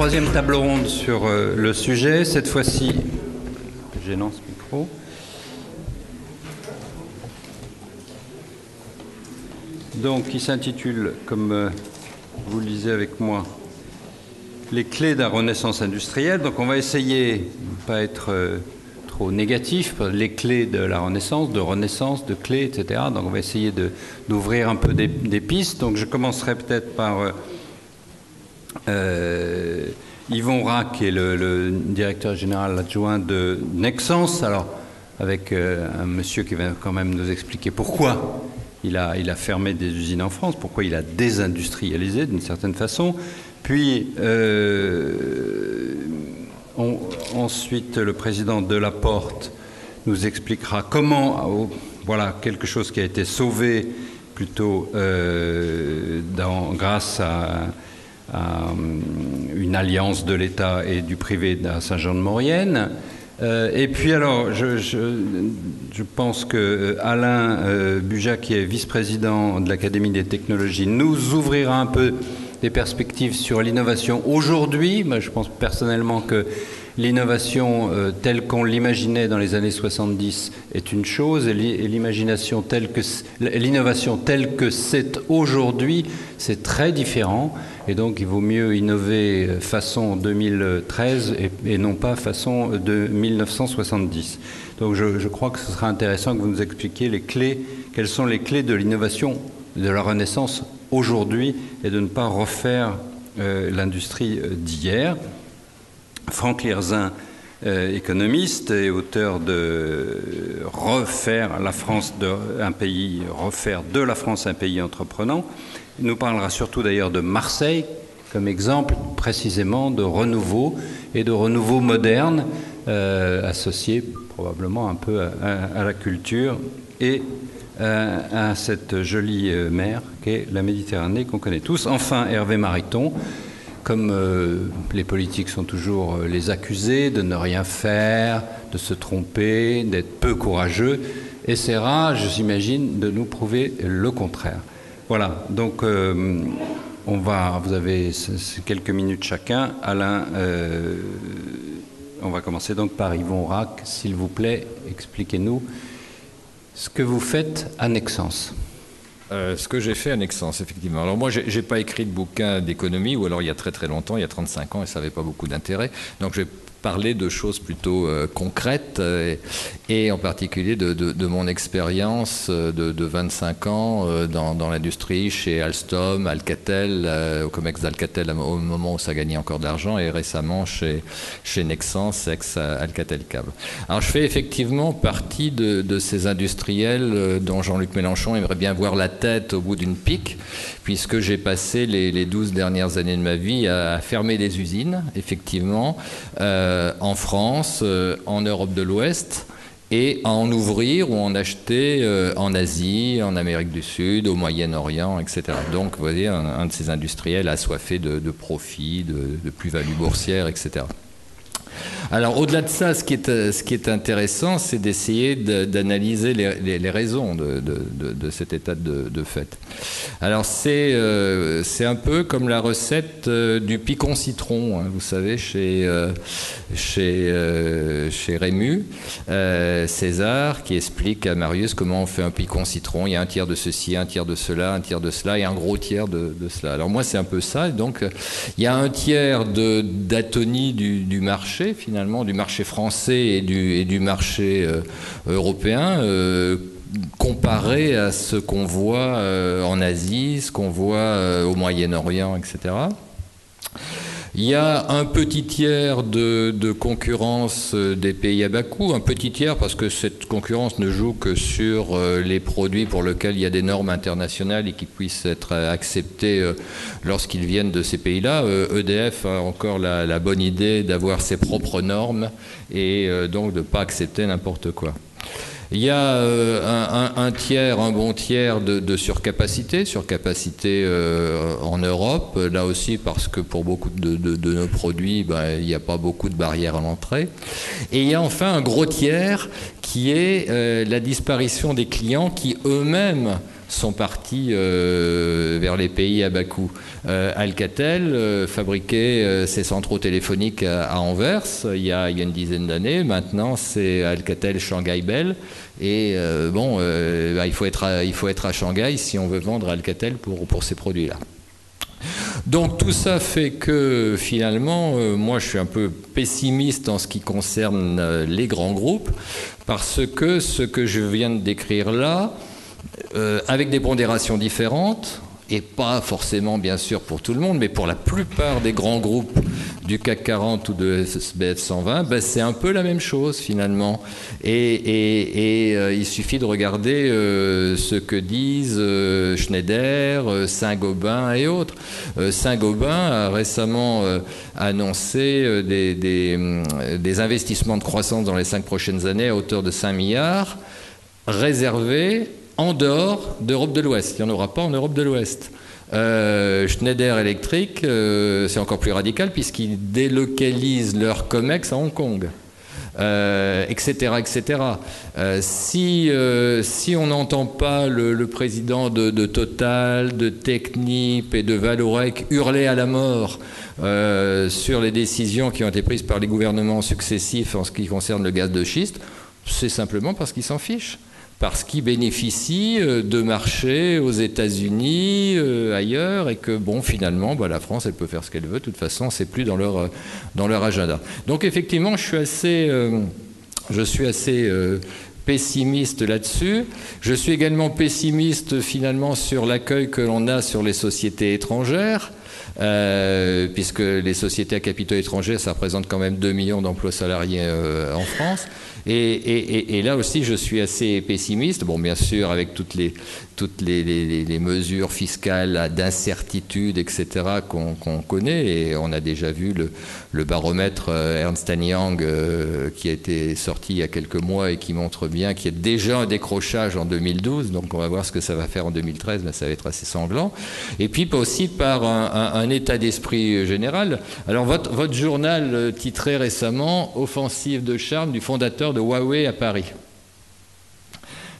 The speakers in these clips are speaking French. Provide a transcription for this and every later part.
troisième table ronde sur le sujet. Cette fois-ci, gênant ce micro. Donc, qui s'intitule, comme vous le lisez avec moi, les clés de la renaissance industrielle. Donc, on va essayer de ne pas être trop négatif, les clés de la renaissance, de clés, etc. Donc, on va essayer d'ouvrir un peu des pistes. Donc, je commencerai peut-être par Yvon Rack, qui est le directeur général adjoint de Nexans. Alors, avec un monsieur qui va quand même nous expliquer pourquoi il a fermé des usines en France, pourquoi il a désindustrialisé d'une certaine façon. Puis, ensuite, le président Delaporte nous expliquera comment, voilà, quelque chose qui a été sauvé plutôt grâce à une alliance de l'État et du privé à Saint-Jean-de-Maurienne. Et puis alors, je pense que Alain Bujac, qui est vice-président de l'Académie des technologies, nous ouvrira un peu des perspectives sur l'innovation aujourd'hui. Moi, je pense personnellement que l'innovation telle qu'on l'imaginait dans les années 70 est une chose, et l'innovation telle que c'est aujourd'hui, c'est très différent. Et donc, il vaut mieux innover façon 2013 et non pas façon de 1970. Donc, je crois que ce sera intéressant que vous nous expliquiez quelles sont les clés de l'innovation de la Renaissance aujourd'hui et de ne pas refaire l'industrie d'hier. Franck Lirzin, économiste et auteur de Refaire la France refaire de la France un pays entreprenant, il nous parlera surtout d'ailleurs de Marseille comme exemple précisément de renouveau et de renouveau moderne associé probablement un peu à la culture et à cette jolie mer qu'est la Méditerranée qu'on connaît tous. Enfin, Hervé Mariton, comme les politiques sont toujours les accusés de ne rien faire, de se tromper, d'être peu courageux, essaiera, je s'imagine, de nous prouver le contraire. Voilà, donc vous avez quelques minutes chacun. Alain, on va commencer donc par Yvon Rack. S'il vous plaît, expliquez-nous ce que vous faites à Nexans. Ce que j'ai fait à Nexans, effectivement. Alors moi, j'ai pas écrit de bouquin d'économie, ou alors il y a très très longtemps, il y a 35 ans, et ça n'avait pas beaucoup d'intérêt. Donc j'ai parlé de choses plutôt concrètes, et en particulier de mon expérience de 25 ans dans l'industrie, chez Alstom, Alcatel, au COMEX d'Alcatel au moment où ça gagnait encore de l'argent, et récemment chez Nexans, ex-Alcatel-Câble. Alors je fais effectivement partie de ces industriels dont Jean-Luc Mélenchon aimerait bien voir la tête au bout d'une pique, puisque j'ai passé les 12 dernières années de ma vie à fermer des usines, effectivement, en France, en Europe de l'Ouest, et à en ouvrir ou en acheter en Asie, en Amérique du Sud, au Moyen-Orient, etc. Donc, vous voyez, un de ces industriels assoiffés de profit, de plus-value boursière, etc. Alors, au-delà de ça, ce qui est intéressant, c'est d'essayer d'analyser les raisons de cet état de fait. Alors, c'est un peu comme la recette du picon citron, hein, vous savez, chez Rému, César, qui explique à Marius comment on fait un picon citron. Il y a un tiers de ceci, un tiers de cela, un tiers de cela, et un gros tiers de cela. Alors, moi, c'est un peu ça. Donc, il y a un tiers d'atonie du marché, finalement, du marché français et du marché européen, comparé à ce qu'on voit en Asie, ce qu'on voit au Moyen-Orient, etc. Il y a un petit tiers de concurrence des pays à bas coût, un petit tiers parce que cette concurrence ne joue que sur les produits pour lesquels il y a des normes internationales et qui puissent être acceptés lorsqu'ils viennent de ces pays-là. EDF a encore la bonne idée d'avoir ses propres normes et donc de ne pas accepter n'importe quoi. Il y a un bon tiers de surcapacité en Europe, là aussi parce que pour beaucoup de nos produits, il n'y a pas beaucoup de barrières à l'entrée. Et il y a enfin un gros tiers qui est la disparition des clients qui eux-mêmes sont partis vers les pays à bas coût. Alcatel fabriquait ses centraux téléphoniques à Anvers il y a une dizaine d'années. Maintenant, c'est Alcatel Shanghai Bell. Et il faut être à Shanghai si on veut vendre Alcatel pour ces produits-là. Donc tout ça fait que finalement, moi je suis un peu pessimiste en ce qui concerne les grands groupes, parce que ce que je viens de décrire là, avec des pondérations différentes, et pas forcément bien sûr pour tout le monde, mais pour la plupart des grands groupes du CAC 40 ou de SBF 120, c'est un peu la même chose finalement. Et il suffit de regarder ce que disent Schneider, Saint-Gobain et autres. Saint-Gobain a récemment annoncé des investissements de croissance dans les 5 prochaines années à hauteur de 5 milliards, réservés en dehors d'Europe de l'Ouest. Il n'y en aura pas en Europe de l'Ouest. Schneider Electric, c'est encore plus radical puisqu'ils délocalisent leur COMEX à Hong Kong, etc., etc. Si on n'entend pas le président de Total, de Technip et de Vallourec hurler à la mort sur les décisions qui ont été prises par les gouvernements successifs en ce qui concerne le gaz de schiste, c'est simplement parce qu'ils s'en fichent. Parce qu'ils bénéficient de marchés aux États-Unis, ailleurs, et que, finalement, la France, elle peut faire ce qu'elle veut. De toute façon, c'est plus dans leur agenda. Donc, effectivement, je suis assez pessimiste là-dessus. Je suis également pessimiste, finalement, sur l'accueil que l'on a sur les sociétés étrangères. Puisque les sociétés à capitaux étrangers, ça représente quand même 2 millions d'emplois salariés en France. Et là aussi, je suis assez pessimiste. Bien sûr, avec toutes les mesures fiscales d'incertitude, etc., qu'on connaît. Et on a déjà vu le baromètre Ernst & Young qui a été sorti il y a quelques mois et qui montre bien qu'il y a déjà un décrochage en 2012. Donc, on va voir ce que ça va faire en 2013. Mais ça va être assez sanglant. Et puis, aussi par un état d'esprit général. Alors, votre journal titrait récemment « Offensive de charme du fondateur de Huawei à Paris ».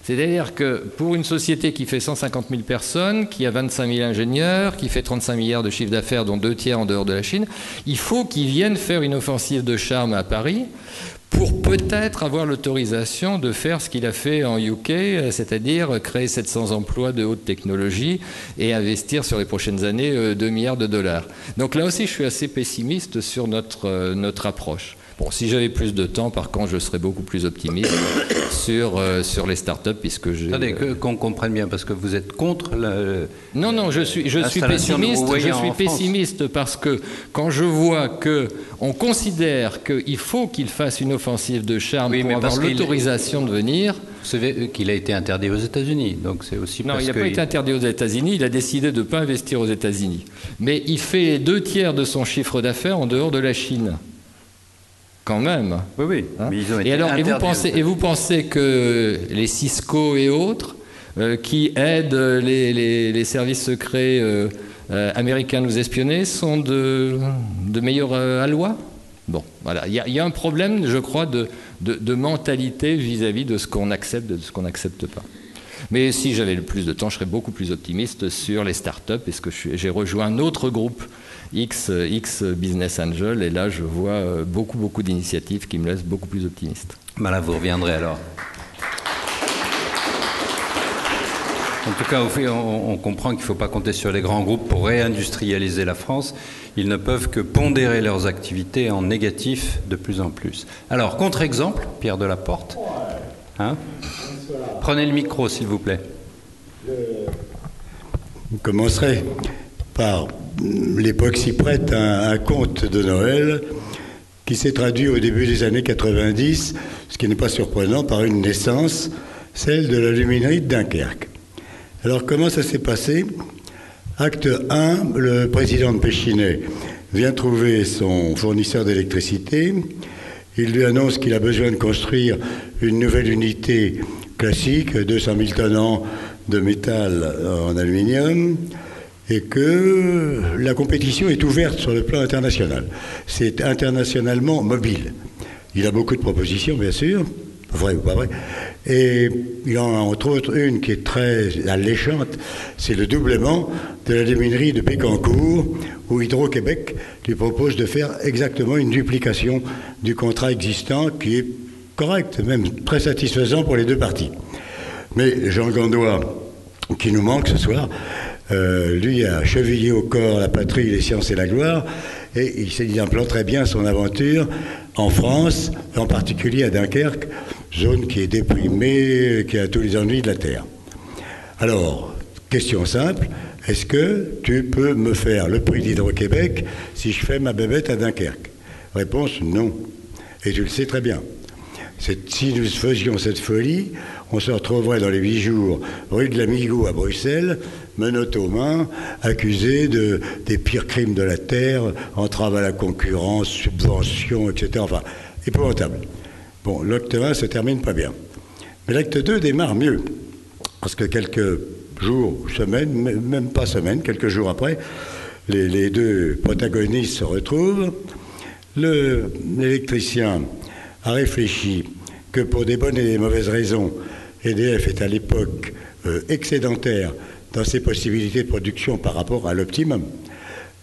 C'est-à-dire que pour une société qui fait 150 000 personnes, qui a 25 000 ingénieurs, qui fait 35 milliards de chiffre d'affaires, dont 2 tiers en dehors de la Chine, il faut qu'ils viennent faire une offensive de charme à Paris pour peut-être avoir l'autorisation de faire ce qu'il a fait en UK, c'est-à-dire créer 700 emplois de haute technologie et investir sur les prochaines années 2 milliards de dollars. Donc là aussi, je suis assez pessimiste sur notre approche. Si j'avais plus de temps, par contre, je serais beaucoup plus optimiste sur les startups, puisque j'ai... Attendez, qu'on comprenne bien, parce que vous êtes contre la... Non, je suis pessimiste. Je suis pessimiste parce que quand je vois qu'on considère qu'il faut qu'il fasse une offensive de charme pour avoir l'autorisation de venir... Vous savez qu'il a été interdit aux États-Unis, donc c'est aussi parce il n'a pas été interdit aux États-Unis, il a décidé de ne pas investir aux États-Unis. Mais il fait 2 tiers de son chiffre d'affaires en dehors de la Chine. Quand même. Oui. Hein, mais ils ont été vous pensez que les Cisco et autres qui aident les services secrets américains à nous espionner sont de meilleurs allois ? Voilà. Il y a un problème, je crois, de mentalité vis-à-vis de ce qu'on accepte, de ce qu'on n'accepte pas. Mais si j'avais le plus de temps, je serais beaucoup plus optimiste sur les startups, parce que j'ai rejoint un autre groupe, X Business Angel, et là je vois beaucoup d'initiatives qui me laissent beaucoup plus optimiste. Là, vous reviendrez alors. En tout cas, on comprend qu'il ne faut pas compter sur les grands groupes pour réindustrialiser la France. Ils ne peuvent que pondérer leurs activités en négatif de plus en plus. Alors, contre-exemple, Pierre Delaporte. Prenez le micro, s'il vous plaît. Vous commencerez par l'époque s'y prête un conte de Noël qui s'est traduit au début des années 90, ce qui n'est pas surprenant, par une naissance, celle de l'aluminerie de Dunkerque. Alors comment ça s'est passé ? Acte 1, le président de Péchinet vient trouver son fournisseur d'électricité. Il lui annonce qu'il a besoin de construire une nouvelle unité classique, 200 000 tonnes an de métal en aluminium, et que la compétition est ouverte sur le plan international. C'est internationalement mobile. Il a beaucoup de propositions, bien sûr, vrai ou pas vrai. Et il y en a entre autres une qui est très alléchante, c'est le doublement de la déminerie de Bécancour, où Hydro-Québec lui propose de faire exactement une duplication du contrat existant qui est correct, même très satisfaisant pour les deux parties. Mais Jean Gandois, qui nous manque ce soir, lui a chevillé au corps la patrie, les sciences et la gloire, et il implanterait bien son aventure en France, en particulier à Dunkerque, zone qui est déprimée, qui a tous les ennuis de la terre. Alors, question simple, est-ce que tu peux me faire le prix d'Hydro-Québec si je fais ma bébête à Dunkerque? Réponse, non. Et tu le sais très bien. Si nous faisions cette folie, on se retrouverait dans les 8 jours rue de l'Amigo à Bruxelles, menottes aux mains, accusés des pires crimes de la terre, entrave à la concurrence, subvention, etc. Enfin, épouvantable. Bon, l'acte 1 se termine pas bien. Mais l'acte 2 démarre mieux. Parce que quelques jours, semaines, même pas semaines, quelques jours après, les deux protagonistes se retrouvent. L'électricien a réfléchi que pour des bonnes et des mauvaises raisons, EDF est à l'époque excédentaire dans ses possibilités de production par rapport à l'optimum,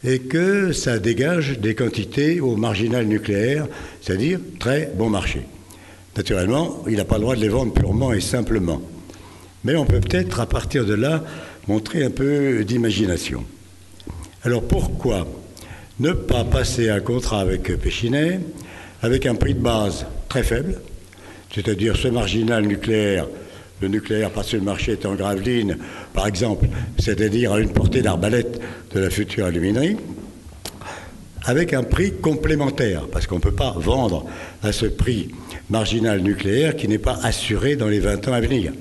et que ça dégage des quantités au marginal nucléaire, c'est-à-dire très bon marché. Naturellement, il n'a pas le droit de les vendre purement et simplement. Mais on peut peut-être, à partir de là, montrer un peu d'imagination. Alors pourquoi ne pas passer un contrat avec Péchinet avec un prix de base très faible, c'est-à-dire ce marginal nucléaire, le nucléaire parce que le marché est en Gravelines, par exemple, c'est-à-dire à une portée d'arbalète de la future aluminerie, avec un prix complémentaire, parce qu'on ne peut pas vendre à ce prix marginal nucléaire qui n'est pas assuré dans les 20 ans à venir,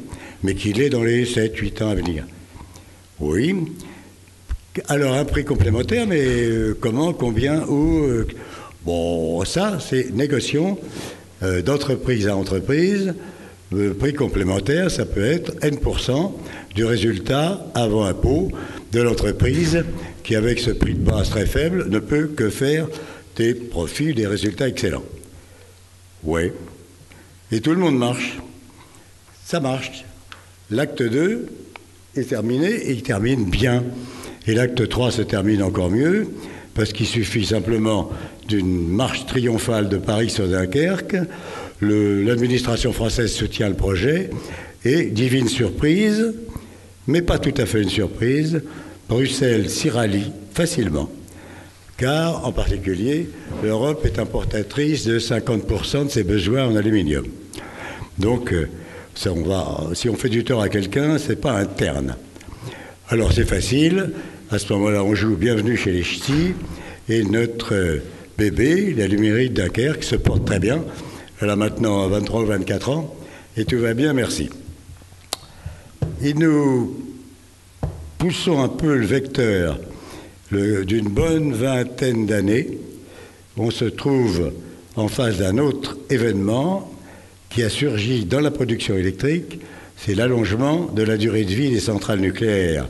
mais qui l'est dans les 7-8 ans à venir. Oui. Alors un prix complémentaire, mais comment, combien, où bon, ça, c'est négociation d'entreprise à entreprise. Le prix complémentaire, ça peut être N% du résultat avant impôt de l'entreprise qui, avec ce prix de base très faible, ne peut que faire des profits, des résultats excellents. Oui. Et tout le monde marche. Ça marche. L'acte 2 est terminé et il termine bien. Et l'acte 3 se termine encore mieux parce qu'il suffit simplement d'une marche triomphale de Paris sur Dunkerque. L'administration française soutient le projet et, divine surprise, mais pas tout à fait une surprise, Bruxelles s'y rallie facilement. Car, en particulier, l'Europe est importatrice de 50% de ses besoins en aluminium. Donc, si on fait du tort à quelqu'un, ce n'est pas interne. Alors, c'est facile. À ce moment-là, on joue Bienvenue chez les Ch'tis et notre bébé, l'aluminerie de Dunkerque, se porte très bien. Elle a maintenant 23 ou 24 ans et tout va bien, merci. Et nous poussons un peu le vecteur d'une bonne vingtaine d'années. On se trouve en face d'un autre événement qui a surgi dans la production électrique, c'est l'allongement de la durée de vie des centrales nucléaires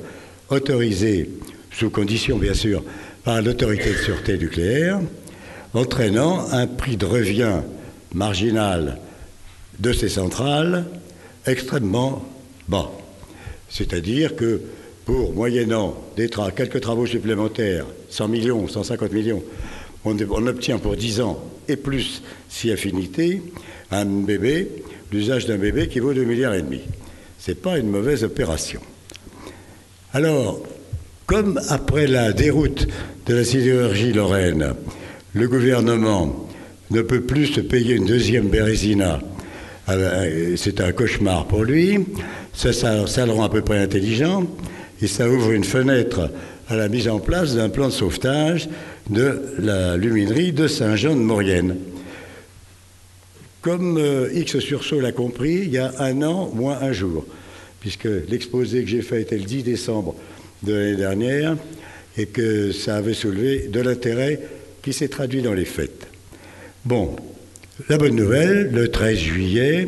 autorisées, sous condition bien sûr, par l'autorité de sûreté nucléaire, entraînant un prix de revient marginal de ces centrales extrêmement bas. C'est-à-dire que pour, moyennant quelques travaux supplémentaires, 100 millions, 150 millions, on obtient pour 10 ans et plus, si affinité, l'usage d'un bébé qui vaut 2,5 milliards. Ce n'est pas une mauvaise opération. Alors, comme après la déroute de la sidérurgie lorraine, le gouvernement ne peut plus se payer une deuxième Bérésina, c'est un cauchemar pour lui, ça le rend à peu près intelligent, et ça ouvre une fenêtre à la mise en place d'un plan de sauvetage de la luminerie de Saint-Jean-de-Maurienne. Comme X Sursaut l'a compris, il y a 1 an, moins 1 jour, puisque l'exposé que j'ai fait était le 10 décembre de l'année dernière, et que ça avait soulevé de l'intérêt qui s'est traduit dans les faits. Bon, la bonne nouvelle, le 13 juillet,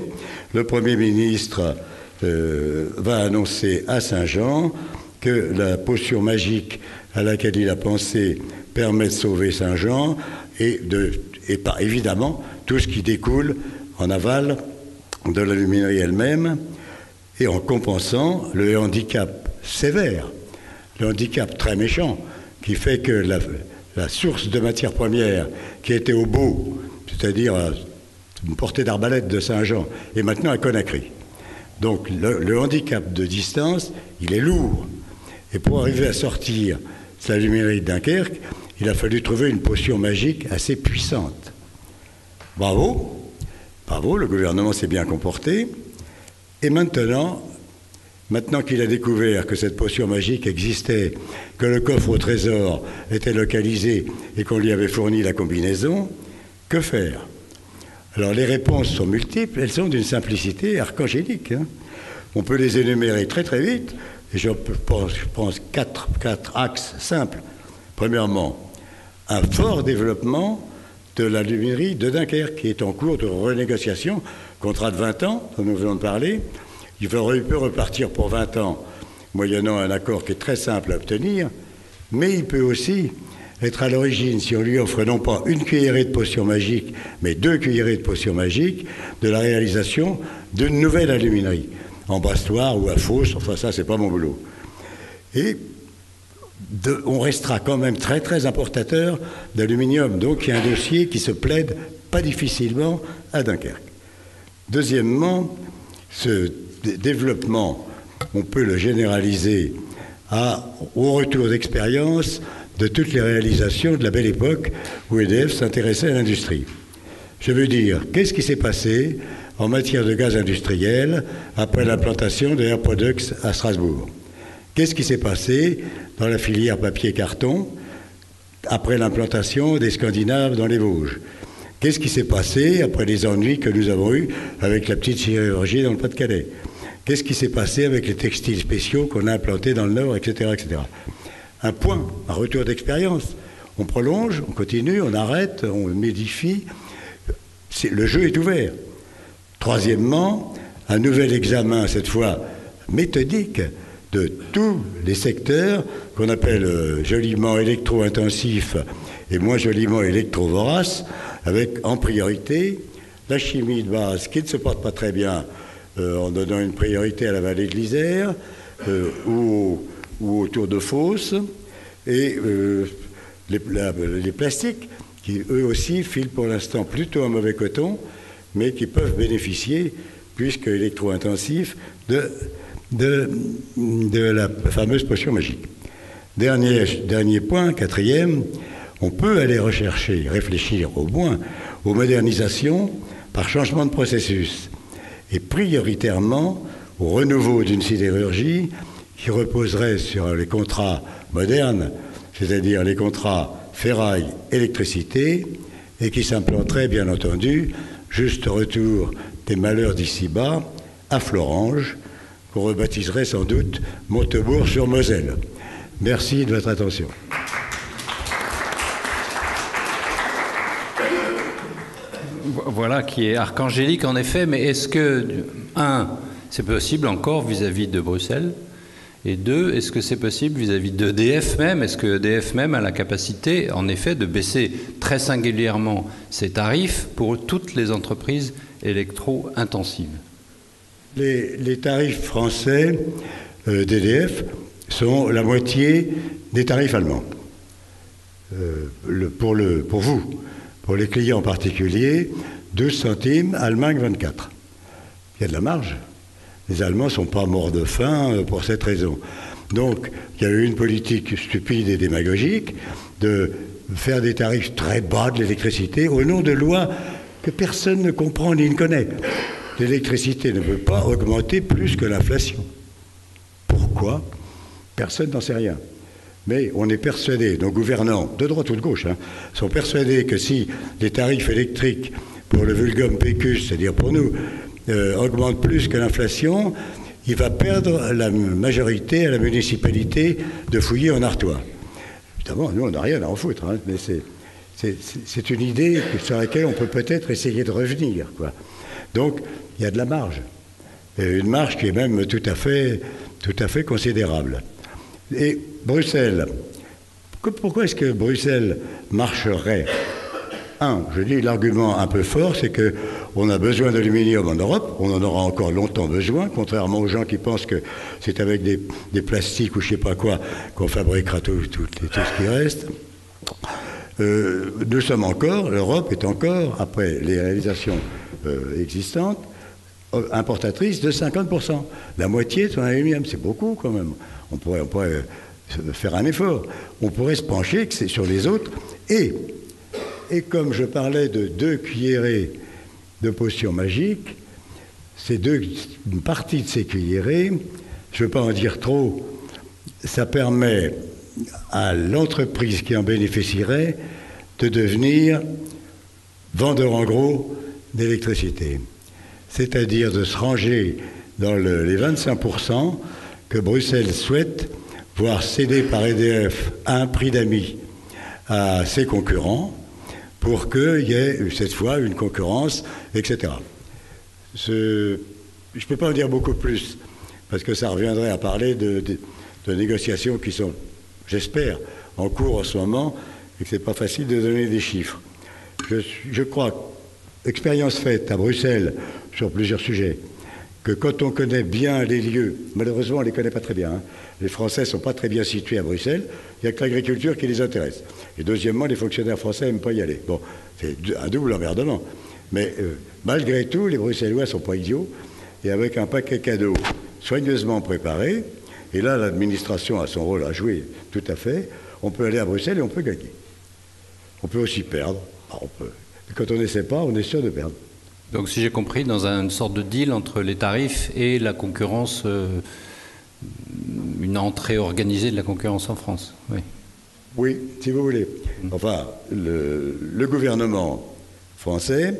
le Premier ministre va annoncer à Saint-Jean que la potion magique à laquelle il a pensé permet de sauver Saint-Jean et évidemment tout ce qui découle en aval de l'aluminerie elle-même et en compensant le handicap sévère, le handicap très méchant qui fait que la source de matière première qui était au Beau, c'est-à-dire à une portée d'arbalète de Saint-Jean, est maintenant à Conakry. Donc le handicap de distance, il est lourd. Et pour arriver à sortir de l'aluminerie de Dunkerque, il a fallu trouver une potion magique assez puissante. Bravo, bravo, le gouvernement s'est bien comporté. Et maintenant qu'il a découvert que cette potion magique existait, que le coffre au trésor était localisé et qu'on lui avait fourni la combinaison, que faire? Alors les réponses sont multiples, elles sont d'une simplicité archangélique. Hein. On peut les énumérer très très vite, et je pense quatre axes simples. Premièrement, un fort développement de l'aluminerie de Dunkerque, qui est en cours de renégociation, contrat de 20 ans, dont nous venons de parler. Il peut repartir pour 20 ans, moyennant un accord qui est très simple à obtenir, mais il peut aussi être à l'origine, si on lui offre non pas une cuillerée de potion magique, mais 2 cuillerées de potion magique, de la réalisation d'une nouvelle aluminerie, en Bastoire ou à Fos, enfin ça, c'est pas mon boulot. Et on restera quand même très très importateur d'aluminium, donc il y a un dossier qui se plaide pas difficilement à Dunkerque. Deuxièmement, ce développement, on peut le généraliser au retour d'expérience de toutes les réalisations de la belle époque où EDF s'intéressait à l'industrie. Je veux dire, qu'est-ce qui s'est passé en matière de gaz industriel après l'implantation de Air Products à Strasbourg? Qu'est-ce qui s'est passé dans la filière papier-carton après l'implantation des Scandinaves dans les Vosges? Qu'est-ce qui s'est passé après les ennuis que nous avons eus avec la petite chirurgie dans le Pas-de-Calais? Qu'est-ce qui s'est passé avec les textiles spéciaux qu'on a implantés dans le Nord, etc., etc. Un point, un retour d'expérience. On prolonge, on continue, on arrête, on modifie. Le jeu est ouvert. Troisièmement, un nouvel examen, cette fois méthodique, de tous les secteurs qu'on appelle joliment électro-intensifs et moins joliment électro-voraces, avec en priorité la chimie de base qui ne se porte pas très bien en donnant une priorité à la vallée de l'Isère ou autour de Fos, et les plastiques qui eux aussi filent pour l'instant plutôt un mauvais coton, mais qui peuvent bénéficier, puisque électro-intensifs, de la fameuse potion magique. Dernier point, quatrième, on peut aller réfléchir au moins aux modernisations par changement de processus, et prioritairement au renouveau d'une sidérurgie qui reposerait sur les contrats modernes, c'est-à-dire les contrats ferraille-électricité, et qui s'implanterait bien entendu, juste retour des malheurs d'ici-bas, à Florange, qu'on rebaptiserait sans doute Montebourg-sur-Moselle. Merci de votre attention. Voilà, qui est archangélique en effet, mais est-ce que, c'est possible encore vis-à-vis de Bruxelles? Et 2, est-ce que c'est possible vis-à-vis d'EDF même? Est-ce que EDF même a la capacité, en effet, de baisser très singulièrement ses tarifs pour toutes les entreprises électro-intensives? Les tarifs français d'EDF sont la moitié des tarifs allemands. Pour vous, pour les clients en particulier, 12 centimes, Allemagne 24. Il y a de la marge. Les Allemands ne sont pas morts de faim pour cette raison. Donc, il y a eu une politique stupide et démagogique de faire des tarifs très bas de l'électricité au nom de lois que personne ne comprend ni ne connaît. L'électricité ne peut pas augmenter plus que l'inflation. Pourquoi? Personne n'en sait rien. Mais on est persuadé, nos gouvernants, de droite ou de gauche, sont persuadés que si les tarifs électriques pour le vulgum pecus, c'est-à-dire pour nous, augmentent plus que l'inflation, il va perdre la majorité à la municipalité de Fouilly en Artois. Évidemment, nous, on n'a rien à en foutre, mais c'est une idée sur laquelle on peut peut-être essayer de revenir, quoi. Donc, il y a de la marge. Et une marge qui est même tout à fait considérable. Et Bruxelles, pourquoi est-ce que Bruxelles marcherait? je dis l'argument un peu fort, c'est qu'on a besoin d'aluminium en Europe, on en aura encore longtemps besoin, contrairement aux gens qui pensent que c'est avec des plastiques ou je ne sais pas quoi qu'on fabriquera tout ce qui reste. Nous sommes encore, l'Europe est encore, après les réalisations existantes, importatrice de 50%. La moitié de son aluminium, c'est beaucoup quand même. On pourrait faire un effort. On pourrait se pencher sur les autres. Et comme je parlais de 2 cuillerées de potions magiques, une partie de ces cuillerées, je ne veux pas en dire trop, ça permet à l'entreprise qui en bénéficierait de devenir vendeur en gros d'électricité. C'est-à-dire de se ranger dans les 25% que Bruxelles souhaite voir céder par EDF à un prix d'amis à ses concurrents pour qu'il y ait cette fois une concurrence, etc. Je ne peux pas en dire beaucoup plus, parce que ça reviendrait à parler de négociations qui sont, j'espère, en cours en ce moment, et que ce n'est pas facile de donner des chiffres. Je crois, expérience faite à Bruxelles sur plusieurs sujets, que quand on connaît bien les lieux, malheureusement on ne les connaît pas très bien, hein. Les Français ne sont pas très bien situés à Bruxelles, il n'y a que l'agriculture qui les intéresse. Et deuxièmement, les fonctionnaires français n'aiment pas y aller. Bon, c'est un double emmerdement. Mais malgré tout, les Bruxellois ne sont pas idiots, et avec un paquet cadeau soigneusement préparé, et là l'administration a son rôle à jouer tout à fait, on peut aller à Bruxelles et on peut gagner. On peut aussi perdre. Mais quand on n'essaie pas, on est sûr de perdre. Donc, si j'ai compris, dans une sorte de deal entre les tarifs et la concurrence, une entrée organisée de la concurrence en France. Oui, oui, si vous voulez. Enfin, le gouvernement français,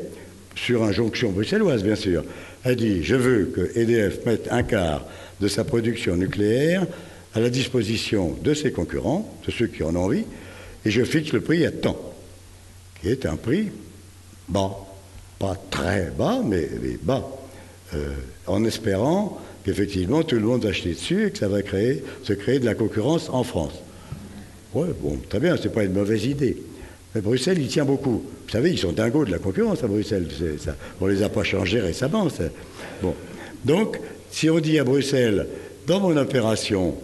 sur injonction bruxelloise, bien sûr, a dit « Je veux que EDF mette un quart de sa production nucléaire à la disposition de ses concurrents, de ceux qui en ont envie, et je fixe le prix à tant », qui est un prix bas. Pas très bas, mais bas, en espérant qu'effectivement tout le monde achète dessus et que ça va se créer de la concurrence en France. Oui, bon, très bien, c'est pas une mauvaise idée. Mais Bruxelles, il tient beaucoup. Vous savez, ils sont dingos de la concurrence à Bruxelles. On les a pas changés récemment. Bon. Donc, si on dit à Bruxelles, dans mon opération,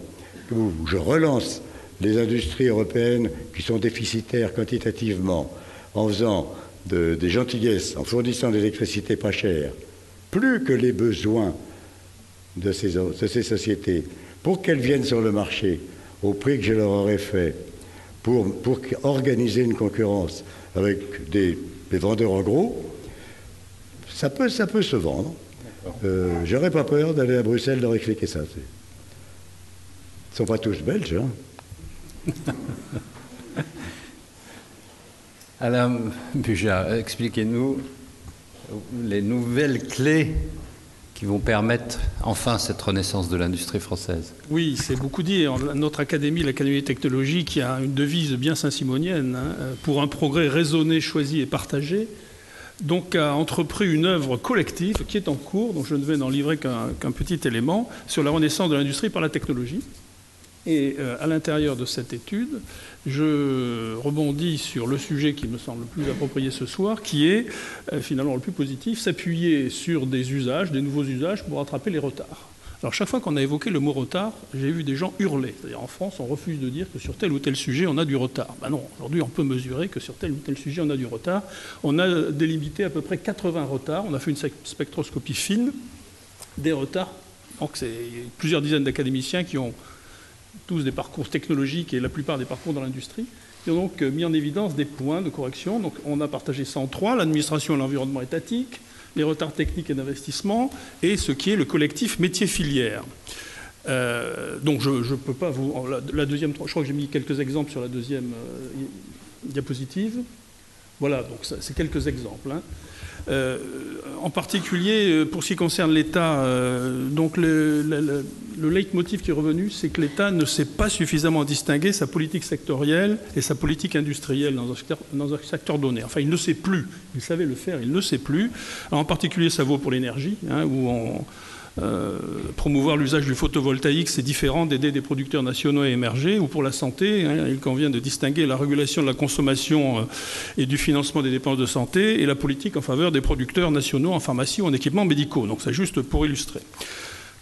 où je relance les industries européennes qui sont déficitaires quantitativement, en faisant des gentillesses, en fournissant de l'électricité pas chère, plus que les besoins de ces sociétés, pour qu'elles viennent sur le marché au prix que je leur aurais fait, pour organiser une concurrence avec des vendeurs en gros, ça peut se vendre. J'aurais pas peur d'aller à Bruxelles leur expliquer ça. Ils ne sont pas tous belges, hein. Alain Buja, expliquez-nous les nouvelles clés qui vont permettre enfin cette renaissance de l'industrie française. Oui, c'est beaucoup dit. Notre académie, l'Académie des technologies, qui a une devise bien saint-simonienne, hein, pour un progrès raisonné, choisi et partagé, donc a entrepris une œuvre collective qui est en cours, dont je ne vais n'en livrer qu'un petit élément, sur la renaissance de l'industrie par la technologie. Et à l'intérieur de cette étude, je rebondis sur le sujet qui me semble le plus approprié ce soir, qui est finalement le plus positif, s'appuyer sur des usages, des nouveaux usages pour rattraper les retards. Alors chaque fois qu'on a évoqué le mot retard, j'ai vu des gens hurler. C'est-à-dire en France, on refuse de dire que sur tel ou tel sujet, on a du retard. Ben non, aujourd'hui, on peut mesurer que sur tel ou tel sujet, on a du retard. On a délimité à peu près 80 retards. On a fait une spectroscopie fine des retards. Donc c'est plusieurs dizaines d'académiciens qui ont tous des parcours technologiques et la plupart des parcours dans l'industrie, qui ont donc mis en évidence des points de correction. Donc on a partagé ça en 3, l'administration et l'environnement étatique, les retards techniques et d'investissement, et ce qui est le collectif métier-filière. Donc je ne peux pas vous... La deuxième, je crois que j'ai mis quelques exemples sur la deuxième diapositive. Voilà, donc c'est quelques exemples, hein. En particulier, pour ce qui concerne l'État, donc le leitmotiv qui est revenu, c'est que l'État ne sait pas suffisamment distinguer sa politique sectorielle et sa politique industrielle dans un secteur donné. Enfin, il ne sait plus. Il savait le faire, il ne sait plus. Alors, en particulier, ça vaut pour l'énergie, hein, où promouvoir l'usage du photovoltaïque, c'est différent d'aider des producteurs nationaux à émerger, ou pour la santé, il convient de distinguer la régulation de la consommation et du financement des dépenses de santé et la politique en faveur des producteurs nationaux en pharmacie ou en équipements médicaux. Donc c'est juste pour illustrer.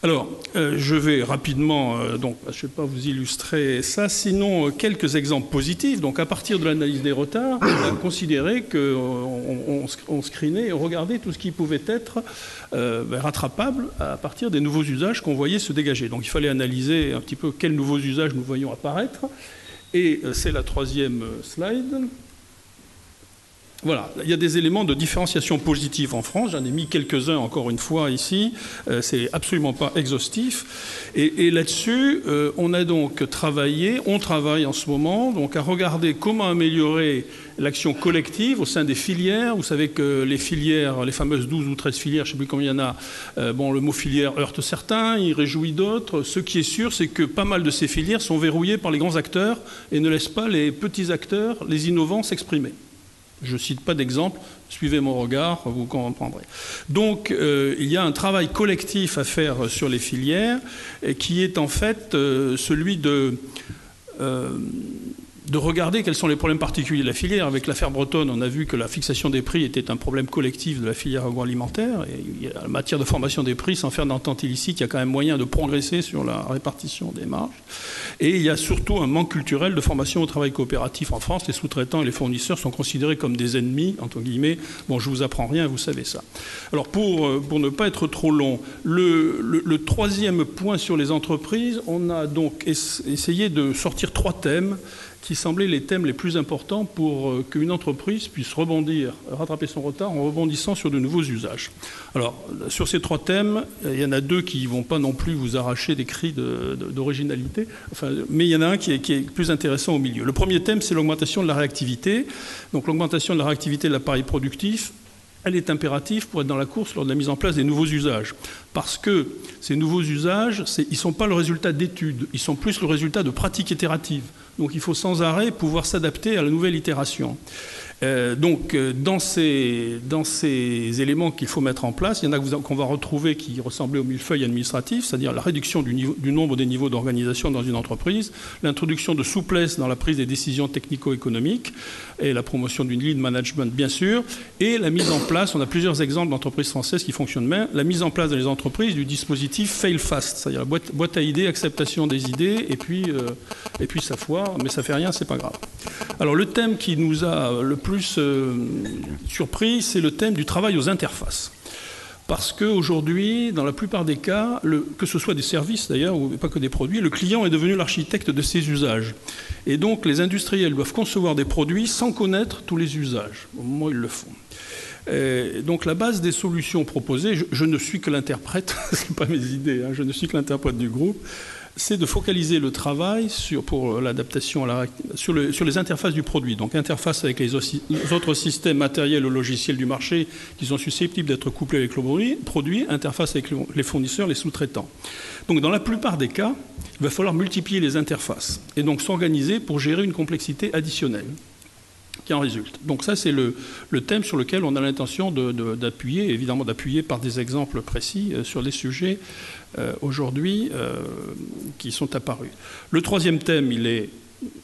Alors, je vais rapidement, donc, je ne vais pas vous illustrer ça, sinon quelques exemples positifs. Donc, à partir de l'analyse des retards, on a considéré qu'on screenait et on regardait tout ce qui pouvait être rattrapable à partir des nouveaux usages qu'on voyait se dégager. Donc, il fallait analyser un petit peu quels nouveaux usages nous voyons apparaître. Et c'est la troisième slide. Voilà, il y a des éléments de différenciation positive en France. J'en ai mis quelques-uns encore une fois ici. C'est absolument pas exhaustif. Et là-dessus, on a donc travaillé, on travaille en ce moment, donc à regarder comment améliorer l'action collective au sein des filières. Vous savez que les filières, les fameuses 12 ou 13 filières, je ne sais plus combien il y en a, le mot filière heurte certains, il réjouit d'autres. Ce qui est sûr, c'est que pas mal de ces filières sont verrouillées par les grands acteurs et ne laissent pas les petits acteurs, les innovants, s'exprimer. Je ne cite pas d'exemple, suivez mon regard, vous comprendrez. Donc, il y a un travail collectif à faire sur les filières qui est en fait celui de regarder quels sont les problèmes particuliers de la filière. Avec l'affaire Bretonne, on a vu que la fixation des prix était un problème collectif de la filière agroalimentaire. Et en matière de formation des prix, sans faire d'entente illicite, il y a quand même moyen de progresser sur la répartition des marges. Et il y a surtout un manque culturel de formation au travail coopératif en France. Les sous-traitants et les fournisseurs sont considérés comme des ennemis, entre guillemets. Bon, je ne vous apprends rien, vous savez ça. Alors, pour ne pas être trop long, le troisième point sur les entreprises, on a donc essayé de sortir 3 thèmes qui semblaient les thèmes les plus importants pour qu'une entreprise puisse rattraper son retard en rebondissant sur de nouveaux usages. Alors, sur ces 3 thèmes, il y en a 2 qui ne vont pas non plus vous arracher des cris d'originalité, mais il y en a un qui est plus intéressant au milieu. Le premier thème, c'est l'augmentation de la réactivité. Donc, l'augmentation de la réactivité de l'appareil productif, elle est impérative pour être dans la course lors de la mise en place des nouveaux usages. Parce que ces nouveaux usages, ils ne sont pas le résultat d'études, ils sont plus le résultat de pratiques itératives. Donc il faut sans arrêt pouvoir s'adapter à la nouvelle itération. Dans ces éléments qu'il faut mettre en place, il y en a qu'on va retrouver qui ressemblaient au millefeuille administratif, c'est-à-dire la réduction du nombre des niveaux d'organisation dans une entreprise, l'introduction de souplesse dans la prise des décisions technico-économiques et la promotion d'une lean management, bien sûr, et la mise en place, on a plusieurs exemples d'entreprises françaises qui fonctionnent bien, la mise en place dans les entreprises du dispositif fail fast, c'est-à-dire la boîte à idées, acceptation des idées, et puis ça foire, mais ça fait rien, c'est pas grave. Alors le thème qui nous a le plus surpris, c'est le thème du travail aux interfaces. Parce qu'aujourd'hui, dans la plupart des cas, que ce soit des services d'ailleurs, ou pas que des produits, le client est devenu l'architecte de ses usages. Et donc les industriels doivent concevoir des produits sans connaître tous les usages, au moment où ils le font. Donc la base des solutions proposées, je ne suis que l'interprète, ce n'est pas mes idées, je ne suis que l'interprète du groupe, c'est de focaliser le travail pour l'adaptation sur les interfaces du produit. Donc interface avec les autres systèmes matériels ou logiciels du marché qui sont susceptibles d'être couplés avec le produit, interface avec les fournisseurs, les sous-traitants. Donc dans la plupart des cas, il va falloir multiplier les interfaces et donc s'organiser pour gérer une complexité additionnelle qui en résulte. Donc ça, c'est le thème sur lequel on a l'intention d'appuyer, évidemment d'appuyer par des exemples précis sur les sujets aujourd'hui qui sont apparus. Le troisième thème, il est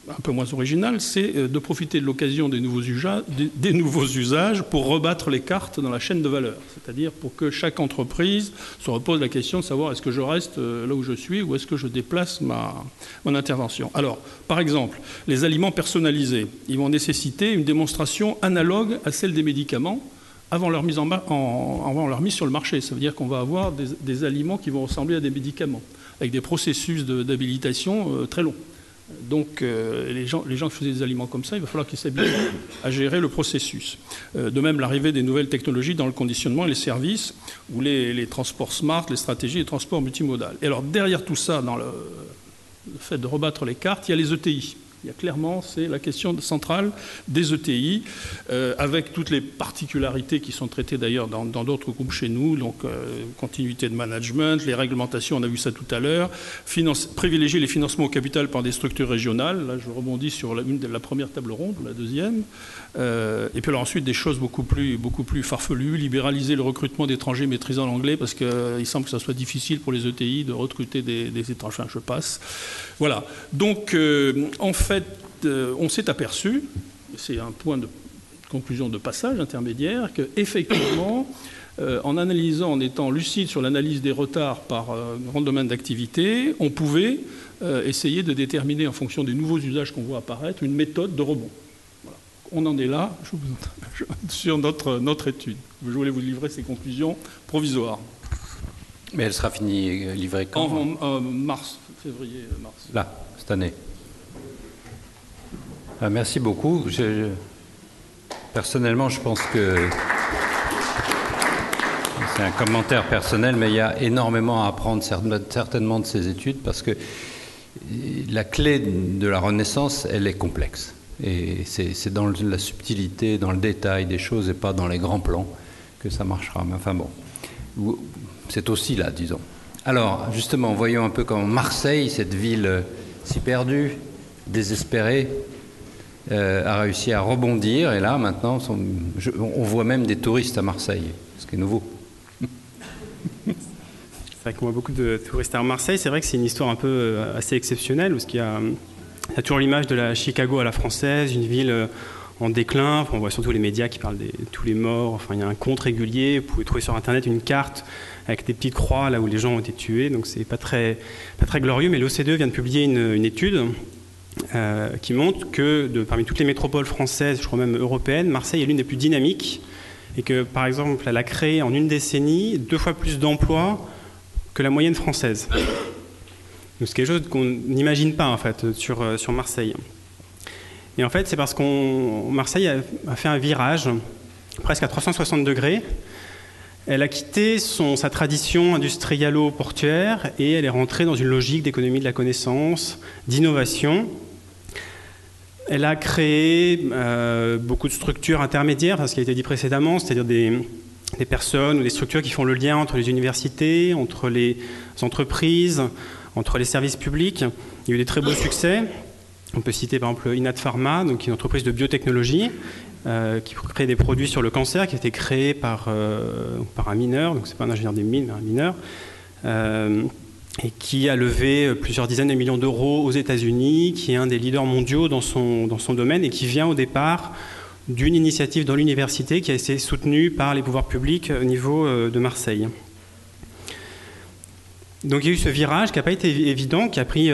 un peu moins original, c'est de profiter de l'occasion des nouveaux usages pour rebattre les cartes dans la chaîne de valeur. C'est-à-dire pour que chaque entreprise se repose la question de savoir est-ce que je reste là où je suis ou est-ce que je déplace mon intervention. Alors, par exemple, les aliments personnalisés, ils vont nécessiter une démonstration analogue à celle des médicaments avant leur mise sur le marché. Ça veut dire qu'on va avoir des aliments qui vont ressembler à des médicaments, avec des processus d'habilitation très longs. Donc les gens qui faisaient des aliments comme ça, il va falloir qu'ils s'habituent à gérer le processus. De même, l'arrivée des nouvelles technologies dans le conditionnement et les services, ou les transports smart, les stratégies de transport multimodal. Et alors derrière tout ça, dans le fait de rebattre les cartes, il y a les ETI. Il y a clairement, c'est la question centrale des ETI, avec toutes les particularités qui sont traitées d'ailleurs dans d'autres groupes chez nous, donc continuité de management, les réglementations, on a vu ça tout à l'heure, privilégier les financements au capital par des structures régionales, là je rebondis sur la première table ronde, ou la deuxième, et puis alors ensuite des choses beaucoup plus farfelues, libéraliser le recrutement d'étrangers maîtrisant l'anglais, parce qu'il semble que ça soit difficile pour les ETI de recruter des étrangers, je passe. Voilà, donc en fait, on s'est aperçu, c'est un point de conclusion de passage intermédiaire, qu'effectivement, en analysant, en étant lucide sur l'analyse des retards par grand domaine d'activité, on pouvait essayer de déterminer, en fonction des nouveaux usages qu'on voit apparaître, une méthode de rebond. Voilà. On en est là sur notre étude. Je voulais vous livrer ces conclusions provisoires. Mais elle sera finie, livrée quand? En mars, février-mars. Là, cette année. Ah, merci beaucoup. Personnellement, je pense que c'est un commentaire personnel, mais il y a énormément à apprendre certainement de ces études, parce que la clé de la Renaissance, elle est complexe. Et c'est dans la subtilité, dans le détail des choses, et pas dans les grands plans que ça marchera. Mais enfin bon, c'est aussi là, disons. Alors, justement, voyons un peu comment Marseille, cette ville si perdue, désespérée, a réussi à rebondir. Et là, maintenant, on voit même des touristes à Marseille, ce qui est nouveau. C'est vrai qu'on voit beaucoup de touristes à Marseille. C'est vrai que c'est une histoire un peu assez exceptionnelle, parce qu'il y a toujours l'image de la Chicago à la française, une ville en déclin. Enfin, on voit surtout les médias qui parlent de tous les morts. Enfin, il y a un compte régulier. Vous pouvez trouver sur Internet une carte avec des petites croix là où les gens ont été tués. Donc c'est pas très glorieux. Mais l'OCDE vient de publier une étude qui montre que parmi toutes les métropoles françaises, je crois même européennes, Marseille est l'une des plus dynamiques, et que par exemple elle a créé en une décennie 2 fois plus d'emplois que la moyenne française. Donc c'est quelque chose qu'on n'imagine pas en fait sur Marseille. Et en fait c'est parce que Marseille a fait un virage presque à 360 degrés. Elle a quitté sa tradition industrialo-portuaire et elle est rentrée dans une logique d'économie de la connaissance, d'innovation. Elle a créé beaucoup de structures intermédiaires, ce qui a été dit précédemment, c'est-à-dire des personnes ou des structures qui font le lien entre les universités, entre les entreprises, entre les services publics. Il y a eu des très beaux succès. On peut citer par exemple Inat Pharma, donc une entreprise de biotechnologie, qui crée des produits sur le cancer, qui a été créé par un mineur, donc c'est pas un ingénieur des mines, mais un mineur, et qui a levé plusieurs dizaines de millions d'euros aux États-Unis, qui est un des leaders mondiaux dans son domaine, et qui vient au départ d'une initiative dans l'université qui a été soutenue par les pouvoirs publics au niveau de Marseille. Donc il y a eu ce virage qui n'a pas été évident, qui a pris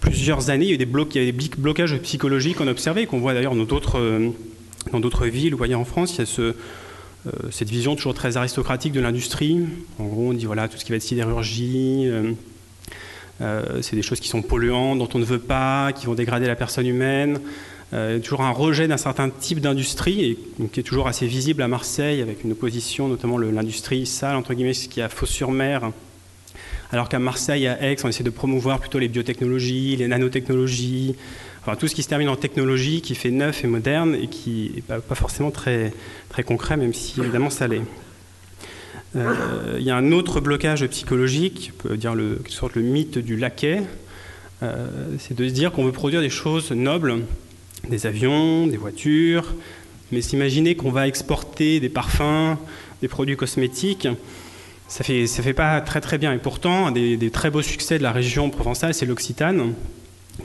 plusieurs années. Il y a eu des blocages psychologiques qu'on a observés, qu'on voit d'ailleurs dans d'autres villes ou ailleurs en France. Il y a cette vision toujours très aristocratique de l'industrie. En gros, on dit voilà, tout ce qui va être sidérurgie, c'est des choses qui sont polluantes, dont on ne veut pas, qui vont dégrader la personne humaine. Toujours un rejet d'un certain type d'industrie, et qui est toujours assez visible à Marseille, avec une opposition, notamment l'industrie sale, entre guillemets, ce qui est à Fos-sur-Mer. Alors qu'à Marseille, à Aix, on essaie de promouvoir plutôt les biotechnologies, les nanotechnologies, enfin tout ce qui se termine en technologie, qui fait neuf et moderne, et qui n'est pas forcément très, très concret, même si évidemment ça l'est. Il y a un autre blocage psychologique, on peut dire quelque sorte le mythe du laquais, c'est de se dire qu'on veut produire des choses nobles, des avions, des voitures, mais s'imaginer qu'on va exporter des parfums, des produits cosmétiques, ça fait pas très très bien. Et pourtant, un des très beaux succès de la région provençale, c'est l'Occitane,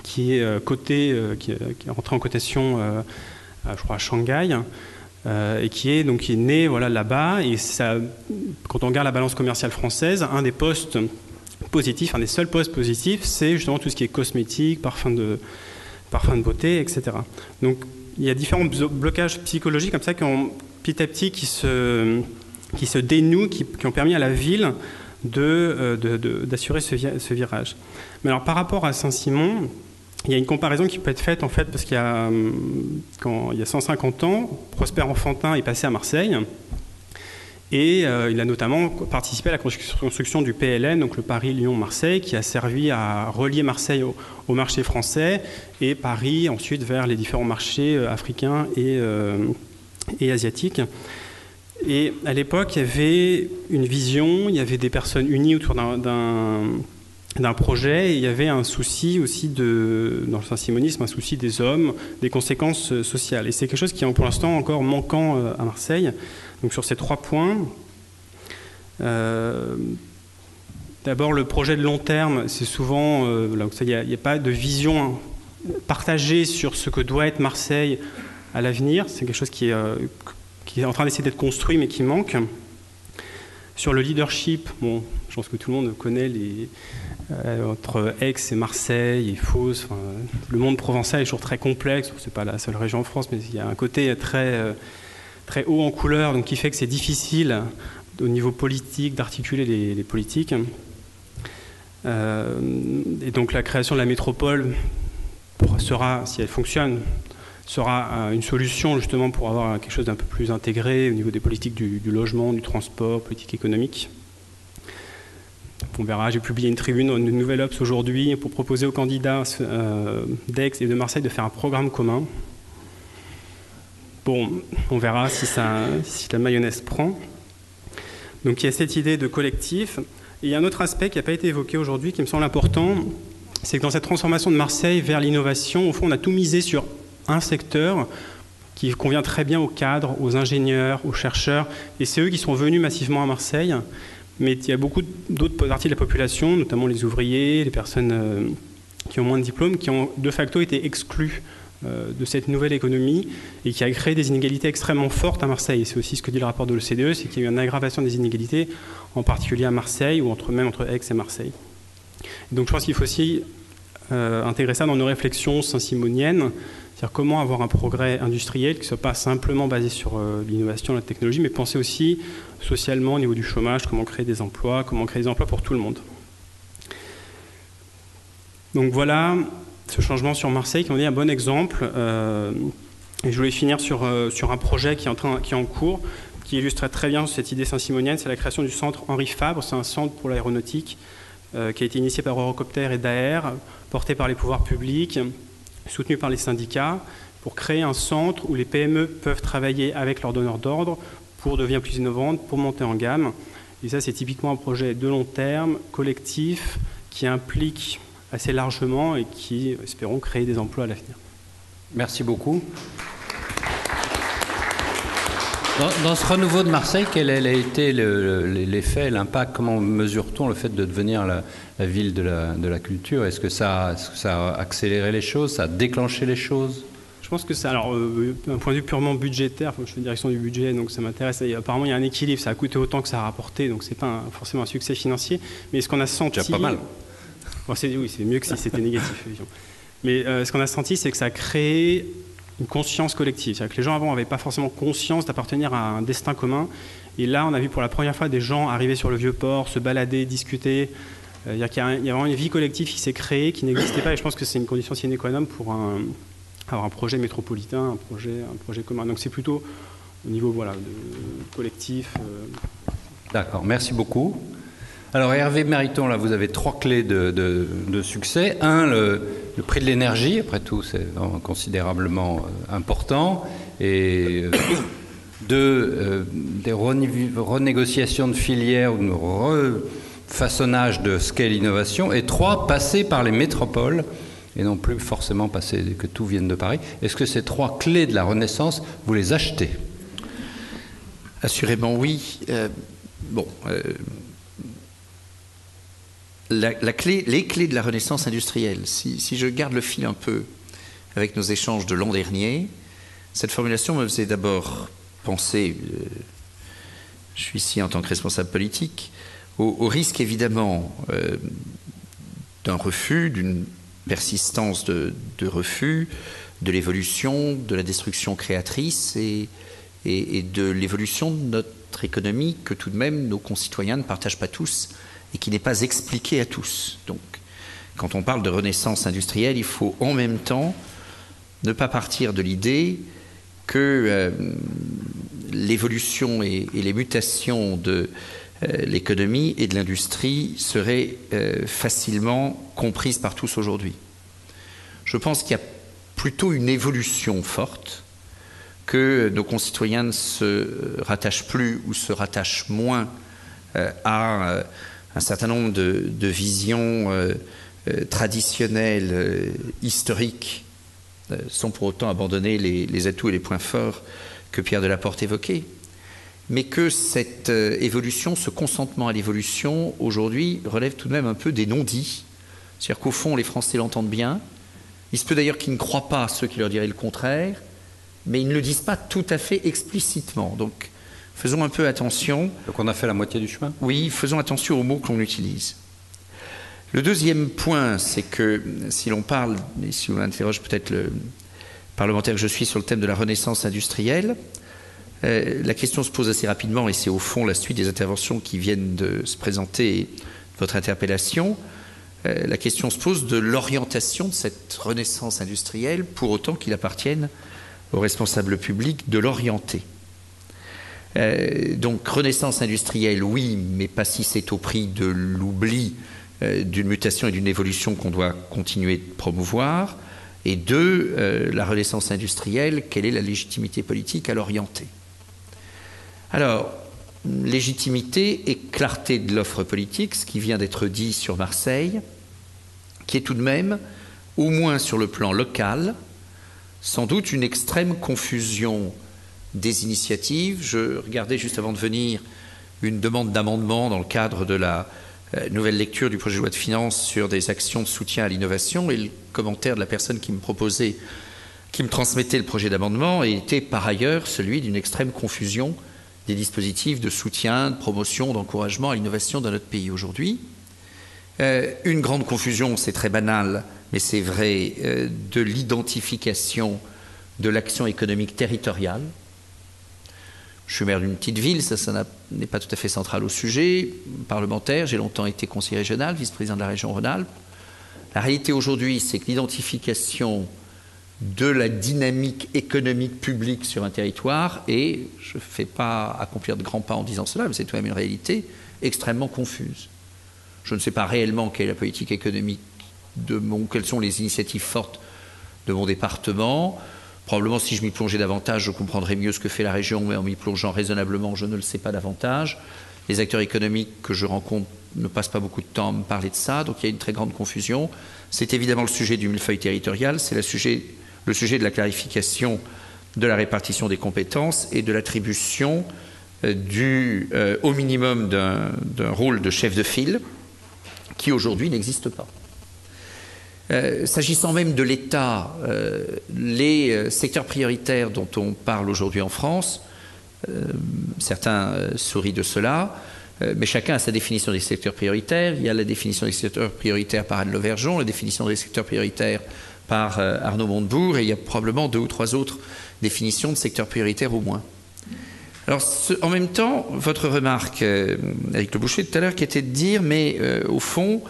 qui est qui est rentré en cotation, je crois, à Shanghai, et qui est né voilà, là-bas. Et ça, quand on regarde la balance commerciale française, un des postes positifs, un des seuls postes positifs, c'est justement tout ce qui est cosmétique, parfum de beauté, etc. Donc, il y a différents blocages psychologiques comme ça petit à petit qui se dénouent, qui ont permis à la ville d'assurer ce virage. Mais alors, par rapport à Saint-Simon, il y a une comparaison qui peut être faite, en fait, parce qu'il y a 150 ans, Prosper Enfantin est passé à Marseille, Et il a notamment participé à la construction du PLN, donc le Paris-Lyon-Marseille, qui a servi à relier Marseille au marché français et Paris ensuite vers les différents marchés africains et asiatiques. Et à l'époque, il y avait une vision, il y avait des personnes unies autour d'un projet, et il y avait un souci aussi, dans le saint-simonisme, un souci des hommes, des conséquences sociales. Et c'est quelque chose qui est pour l'instant encore manquant à Marseille. Donc sur ces 3 points, d'abord le projet de long terme, c'est souvent, il n'y a pas de vision partagée sur ce que doit être Marseille à l'avenir. C'est quelque chose qui est en train d'essayer d'être construit mais qui manque. Sur le leadership, bon, je pense que tout le monde connaît entre Aix et Marseille et Fos, le monde provençal est toujours très complexe. C'est pas la seule région en France, mais il y a un côté très haut en couleur, donc qui fait que c'est difficile au niveau politique d'articuler les politiques. Et donc la création de la métropole sera, si elle fonctionne, sera une solution justement pour avoir quelque chose d'un peu plus intégré au niveau des politiques du logement, du transport, politique économique. On verra, j'ai publié une tribune, une nouvelle Obs aujourd'hui pour proposer aux candidats d'Aix et de Marseille de faire un programme commun. Bon, on verra si la mayonnaise prend. Donc il y a cette idée de collectif. Et il y a un autre aspect qui n'a pas été évoqué aujourd'hui qui me semble important, c'est que dans cette transformation de Marseille vers l'innovation, au fond, on a tout misé sur un secteur qui convient très bien aux cadres, aux ingénieurs, aux chercheurs, et c'est eux qui sont venus massivement à Marseille. Mais il y a beaucoup d'autres parties de la population, notamment les ouvriers, les personnes qui ont moins de diplômes, qui ont de facto été exclus de cette nouvelle économie et qui a créé des inégalités extrêmement fortes à Marseille. Et c'est aussi ce que dit le rapport de l'OCDE, c'est qu'il y a eu une aggravation des inégalités, en particulier à Marseille ou même entre Aix et Marseille. Donc je pense qu'il faut aussi intégrer ça dans nos réflexions saint-simoniennes, c'est-à-dire comment avoir un progrès industriel qui ne soit pas simplement basé sur l'innovation, la technologie, mais penser aussi socialement au niveau du chômage, comment créer des emplois pour tout le monde. Donc voilà ce changement sur Marseille qui en est un bon exemple. Et je voulais finir sur un projet qui est en cours, qui illustre très bien cette idée saint-simonienne, c'est la création du centre Henri Fabre. C'est un centre pour l'aéronautique qui a été initié par Eurocopter et Daher, porté par les pouvoirs publics, soutenu par les syndicats, pour créer un centre où les PME peuvent travailler avec leurs donneurs d'ordre pour devenir plus innovantes, pour monter en gamme. Et ça, c'est typiquement un projet de long terme, collectif, qui implique assez largement et qui, espérons, créer des emplois à l'avenir. Merci beaucoup. Dans ce renouveau de Marseille, quel a été l'effet, l'impact? Comment mesure-t-on le fait de devenir la ville de la culture? Est-ce que ça a accéléré les choses? Ça a déclenché les choses? Je pense que ça, alors d'un point de vue purement budgétaire, je fais direction du budget, donc ça m'intéresse. Apparemment, il y a un équilibre, ça a coûté autant que ça a rapporté, donc c'est pas forcément un succès financier. Mais ce qu'on a senti... Déjà pas mal. Bon, oui, c'est mieux que si c'était négatif. Mais ce qu'on a senti, c'est que ça a créé une conscience collective. C'est-à-dire que les gens avant n'avaient pas forcément conscience d'appartenir à un destin commun. Et là, on a vu pour la première fois des gens arriver sur le Vieux-Port, se balader, discuter. Il y a vraiment une vie collective qui s'est créée, qui n'existait pas. Et je pense que c'est une condition sine qua non pour avoir un projet métropolitain, un projet commun. Donc c'est plutôt au niveau collectif. D'accord, merci beaucoup. Alors Hervé Mariton, là vous avez 3 clés de succès. 1, le prix de l'énergie, après tout c'est considérablement important. Et 2, des renégociations de filières ou de refaçonnage de scale innovation. Et 3, passer par les métropoles et non plus forcément que tout vienne de Paris. Est-ce que ces 3 clés de la Renaissance, vous les achetez? Assurément oui. Les clés de la Renaissance industrielle, si je garde le fil un peu avec nos échanges de l'an dernier, cette formulation me faisait d'abord penser, je suis ici en tant que responsable politique, au risque évidemment d'un refus, d'une persistance de refus, de l'évolution, de la destruction créatrice et de l'évolution de notre économie que tout de même nos concitoyens ne partagent pas tous et qui n'est pas expliquée à tous. Donc, quand on parle de renaissance industrielle, il faut en même temps ne pas partir de l'idée que l'évolution et les mutations de l'économie et de l'industrie seraient facilement comprises par tous aujourd'hui. Je pense qu'il y a plutôt une évolution forte, que nos concitoyens ne se rattachent plus ou se rattachent moins à un certain nombre de visions traditionnelles, historiques, sans pour autant abandonner les atouts et les points forts que Pierre Delaporte évoquait, mais que cette évolution, ce consentement à l'évolution, aujourd'hui, relève tout de même un peu des non-dits. C'est-à-dire qu'au fond, les Français l'entendent bien. Il se peut d'ailleurs qu'ils ne croient pas à ceux qui leur diraient le contraire, mais ils ne le disent pas tout à fait explicitement. Donc, faisons un peu attention. Donc on a fait la moitié du chemin ? Oui, faisons attention aux mots que l'on utilise. Le deuxième point, c'est que si l'on parle, et si on interroge peut-être le parlementaire que je suis sur le thème de la renaissance industrielle, la question se pose assez rapidement, et c'est au fond la suite des interventions qui viennent de se présenter, de votre interpellation. La question se pose de l'orientation de cette renaissance industrielle, pour autant qu'il appartienne aux responsables publics de l'orienter. Donc renaissance industrielle, oui, mais pas si c'est au prix de l'oubli d'une mutation et d'une évolution qu'on doit continuer de promouvoir. Et deux, la renaissance industrielle, quelle est la légitimité politique à l'orienter? Alors, légitimité et clarté de l'offre politique, ce qui vient d'être dit sur Marseille, qui est tout de même, au moins sur le plan local, sans doute une extrême confusion des initiatives. Je regardais juste avant de venir une demande d'amendement dans le cadre de la nouvelle lecture du projet de loi de finances sur des actions de soutien à l'innovation, et le commentaire de la personne qui me proposait, qui me transmettait le projet d'amendement était par ailleurs celui d'une extrême confusion des dispositifs de soutien, de promotion, d'encouragement à l'innovation dans notre pays aujourd'hui. Une grande confusion, c'est très banal, mais c'est vrai, de l'identification de l'action économique territoriale. Je suis maire d'une petite ville, ça n'est pas tout à fait central au sujet. Parlementaire, j'ai longtemps été conseiller régional, vice-président de la région Rhône-Alpes. La réalité aujourd'hui, c'est que l'identification de la dynamique économique publique sur un territoire, et je ne fais pas accomplir de grands pas en disant cela, mais c'est tout de même une réalité extrêmement confuse. Je ne sais pas réellement quelle est la politique économique quelles sont les initiatives fortes de mon département. Probablement, si je m'y plongeais davantage, je comprendrais mieux ce que fait la région, mais en m'y plongeant raisonnablement, je ne le sais pas davantage. Les acteurs économiques que je rencontre ne passent pas beaucoup de temps à me parler de ça, donc il y a une très grande confusion. C'est évidemment le sujet du millefeuille territorial, c'est le sujet de la clarification de la répartition des compétences et de l'attribution au minimum d'un rôle de chef de file qui aujourd'hui n'existe pas. S'agissant même de l'État, les secteurs prioritaires dont on parle aujourd'hui en France, certains sourient de cela, mais chacun a sa définition des secteurs prioritaires. Il y a la définition des secteurs prioritaires par Anne Lauvergeon, la définition des secteurs prioritaires par Arnaud Montebourg, et il y a probablement 2 ou 3 autres définitions de secteurs prioritaires au moins. Alors, en même temps, votre remarque, Éric Le Boucher, tout à l'heure, qui était de dire, mais au fond,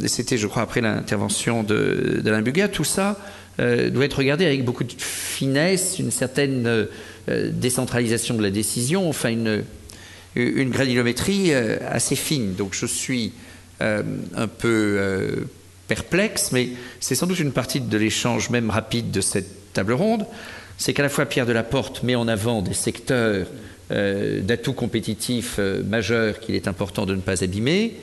c'était, je crois, après l'intervention d'Alain Bugat, tout ça doit être regardé avec beaucoup de finesse, une certaine décentralisation de la décision, enfin une granulométrie assez fine. Donc je suis un peu perplexe, mais c'est sans doute une partie de l'échange même rapide de cette table ronde. C'est qu'à la fois Pierre Delaporte met en avant des secteurs d'atouts compétitifs majeurs qu'il est important de ne pas abîmer,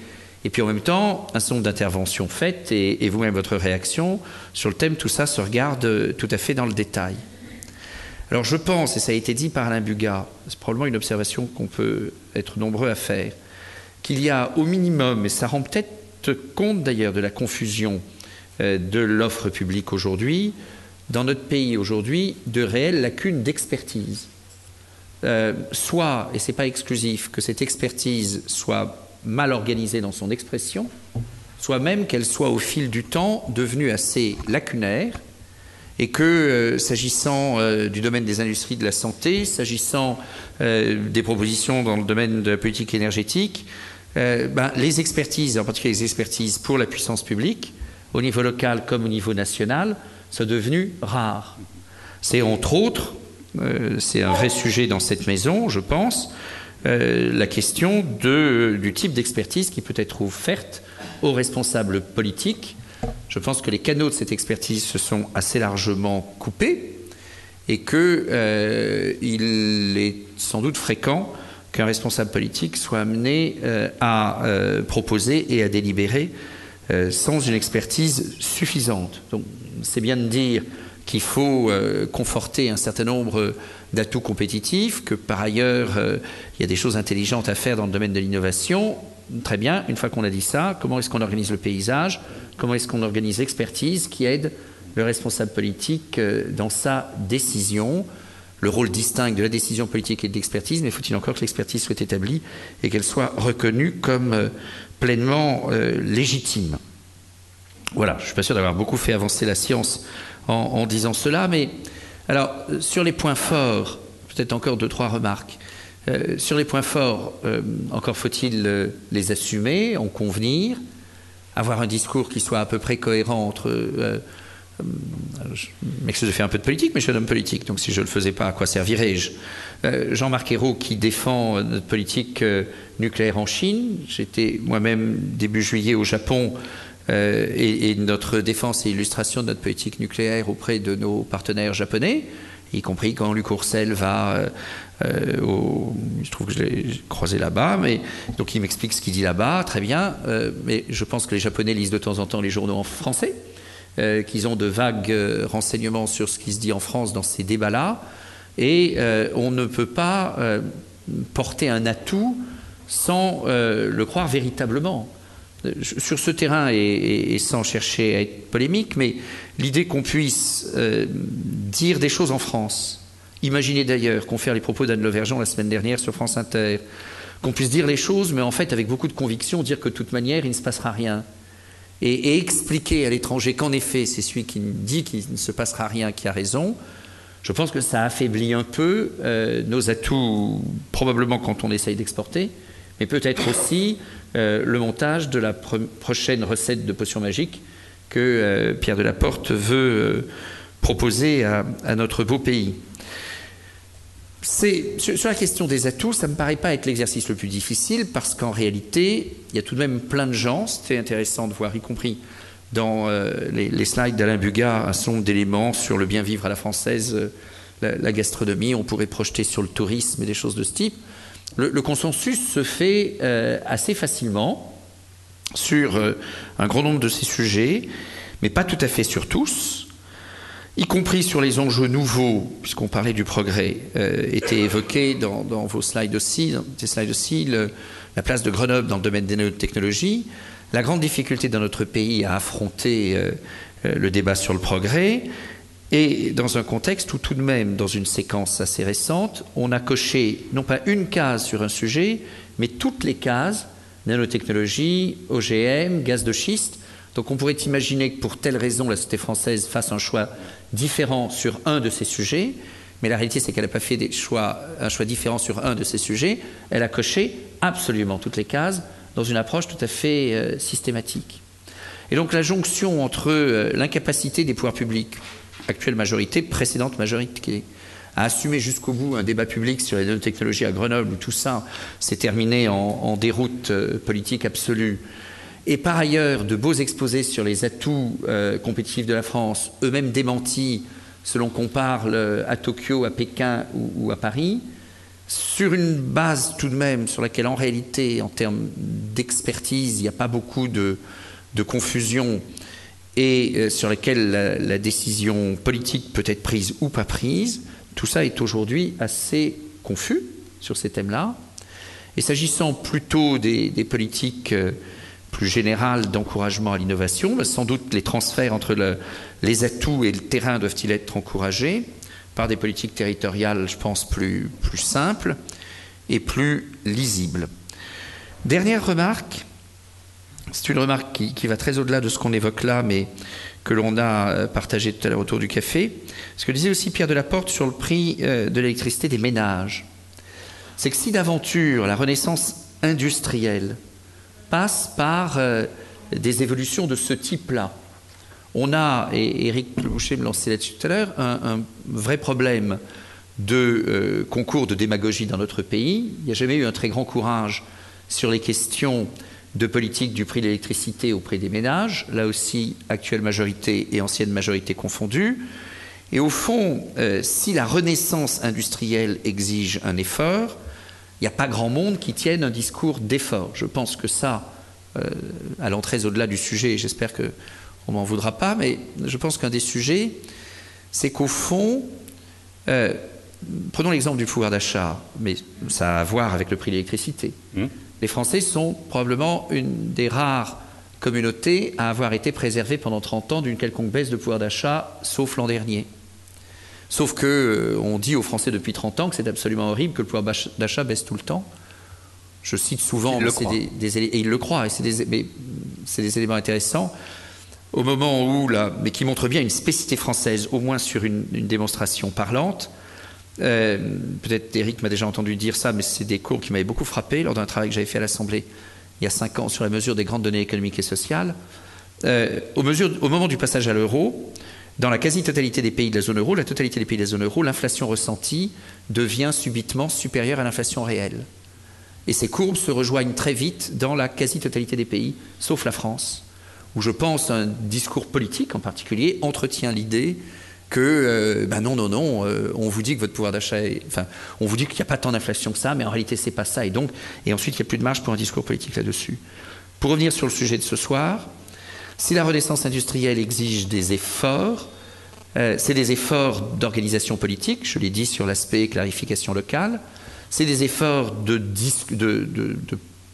et puis en même temps, un certain nombre d'interventions faites, et vous-même votre réaction sur le thème, tout ça se regarde tout à fait dans le détail. Alors je pense, et ça a été dit par Alain Bugat, c'est probablement une observation qu'on peut être nombreux à faire, qu'il y a au minimum, et ça rend peut-être compte d'ailleurs de la confusion de l'offre publique aujourd'hui, dans notre pays aujourd'hui, de réelles lacunes d'expertise. Soit, et ce n'est pas exclusif, que cette expertise soit mal organisée dans son expression, soit même qu'elle soit au fil du temps devenue assez lacunaire, et que s'agissant du domaine des industries de la santé, s'agissant des propositions dans le domaine de la politique énergétique, les expertises, en particulier les expertises pour la puissance publique, au niveau local comme au niveau national, sont devenues rares. C'est entre autres c'est un vrai sujet dans cette maison, je pense, la question du type d'expertise qui peut être offerte aux responsables politiques. Je pense que les canaux de cette expertise se sont assez largement coupés et qu'il est sans doute fréquent qu'un responsable politique soit amené à proposer et à délibérer sans une expertise suffisante. Donc, c'est bien de dire qu'il faut conforter un certain nombre d'atouts compétitifs, que par ailleurs, il y a des choses intelligentes à faire dans le domaine de l'innovation. Très bien, une fois qu'on a dit ça, comment est-ce qu'on organise le paysage? Comment est-ce qu'on organise l'expertise qui aide le responsable politique dans sa décision? Le rôle distinct de la décision politique et de l'expertise, mais faut-il encore que l'expertise soit établie et qu'elle soit reconnue comme pleinement légitime? Voilà, je ne suis pas sûr d'avoir beaucoup fait avancer la science en disant cela, mais alors sur les points forts, peut-être encore 2-3 remarques. Sur les points forts, encore faut-il les assumer, en convenir, avoir un discours qui soit à peu près cohérent entre... je m'excuse de faire un peu de politique, mais je suis un homme politique, donc si je ne le faisais pas, à quoi servirais-je? Jean-Marc Ayrault qui défend notre politique nucléaire en Chine. J'étais moi-même début juillet au Japon et notre défense et illustration de notre politique nucléaire auprès de nos partenaires japonais, y compris quand Luc Ourcel va je trouve que je l'ai croisé là-bas, mais donc il m'explique ce qu'il dit là-bas, très bien, mais je pense que les Japonais lisent de temps en temps les journaux en français, qu'ils ont de vagues renseignements sur ce qui se dit en France dans ces débats-là, et on ne peut pas porter un atout sans le croire véritablement. Sur ce terrain, et sans chercher à être polémique, mais l'idée qu'on puisse dire des choses en France, imaginez d'ailleurs, confère les propos d'Anne Lauvergeon la semaine dernière sur France Inter, qu'on puisse dire les choses, mais en fait avec beaucoup de conviction, dire que de toute manière, il ne se passera rien. Et expliquer à l'étranger qu'en effet, c'est celui qui dit qu'il ne se passera rien qui a raison, je pense que ça affaiblit un peu nos atouts, probablement quand on essaye d'exporter, mais peut-être aussi le montage de la prochaine recette de potion magique que Pierre Delaporte veut proposer à notre beau pays. Sur la question des atouts, ça ne me paraît pas être l'exercice le plus difficile parce qu'en réalité, il y a tout de même plein de gens, c'était intéressant de voir, y compris dans les slides d'Alain Bugat, un certain nombre d'éléments sur le bien vivre à la française, la gastronomie, on pourrait projeter sur le tourisme et des choses de ce type. Le consensus se fait assez facilement sur un grand nombre de ces sujets, mais pas tout à fait sur tous, y compris sur les enjeux nouveaux, puisqu'on parlait du progrès, était évoqué dans vos slides aussi, la place de Grenoble dans le domaine des nanotechnologies, la grande difficulté dans notre pays à affronter le débat sur le progrès, et dans un contexte où tout de même, dans une séquence assez récente, on a coché non pas une case sur un sujet, mais toutes les cases, nanotechnologie, OGM, gaz de schiste. Donc on pourrait imaginer que pour telle raison, la société française fasse un choix différent sur un de ces sujets, mais la réalité c'est qu'elle n'a pas fait un choix différent sur un de ces sujets, elle a coché absolument toutes les cases dans une approche tout à fait systématique. Et donc la jonction entre l'incapacité des pouvoirs publics, actuelle majorité, précédente majorité, à assumer jusqu'au bout un débat public sur les nanotechnologies à Grenoble où tout ça s'est terminé en déroute politique absolue, et par ailleurs de beaux exposés sur les atouts compétitifs de la France, eux-mêmes démentis selon qu'on parle à Tokyo, à Pékin ou à Paris, sur une base tout de même sur laquelle en réalité, en termes d'expertise, il n'y a pas beaucoup de confusion, et sur laquelle la décision politique peut être prise ou pas prise, tout ça est aujourd'hui assez confus sur ces thèmes-là. Et s'agissant plutôt des politiques plus générales d'encouragement à l'innovation, sans doute les transferts entre les atouts et le terrain doivent-ils être encouragés par des politiques territoriales, je pense, plus simples et plus lisibles. Dernière remarque. C'est une remarque qui va très au-delà de ce qu'on évoque là, mais que l'on a partagé tout à l'heure autour du café. Ce que disait aussi Pierre Delaporte sur le prix de l'électricité des ménages. C'est que si d'aventure la renaissance industrielle passe par des évolutions de ce type-là, on a, et Éric Boucher me lançait là-dessus tout à l'heure, un vrai problème de concours de démagogie dans notre pays. Il n'y a jamais eu un très grand courage sur les questions de politique du prix de l'électricité au prix des ménages, là aussi actuelle majorité et ancienne majorité confondues. Et au fond, si la renaissance industrielle exige un effort, il n'y a pas grand monde qui tienne un discours d'effort. Je pense que ça, allant très au-delà du sujet, j'espère qu'on ne m'en voudra pas, mais je pense qu'un des sujets, c'est qu'au fond, prenons l'exemple du pouvoir d'achat, mais ça a à voir avec le prix de l'électricité. Les Français sont probablement une des rares communautés à avoir été préservées pendant 30 ans d'une quelconque baisse de pouvoir d'achat, sauf l'an dernier. Sauf qu'on dit aux Français depuis 30 ans que c'est absolument horrible, que le pouvoir d'achat baisse tout le temps. Je cite souvent, et ils le croient, et c'est des éléments intéressants, au moment où, mais qui montrent bien une spécificité française, au moins sur une démonstration parlante. Peut-être Eric m'a déjà entendu dire ça, mais c'est des cours qui m'avaient beaucoup frappé lors d'un travail que j'avais fait à l'Assemblée il y a 5 ans sur la mesure des grandes données économiques et sociales. Au moment du passage à l'euro, dans la quasi-totalité des pays de la zone euro, l'inflation ressentie devient subitement supérieure à l'inflation réelle. Et ces courbes se rejoignent très vite dans la quasi-totalité des pays, sauf la France, où je pense un discours politique en particulier entretient l'idée que non, on vous dit que votre pouvoir d'achat on vous dit qu'il n'y a pas tant d'inflation que ça, mais en réalité c'est pas ça. Et ensuite il n'y a plus de marge pour un discours politique là-dessus. Pour revenir sur le sujet de ce soir, si la renaissance industrielle exige des efforts, c'est des efforts d'organisation politique, je l'ai dit sur l'aspect clarification locale, c'est des efforts de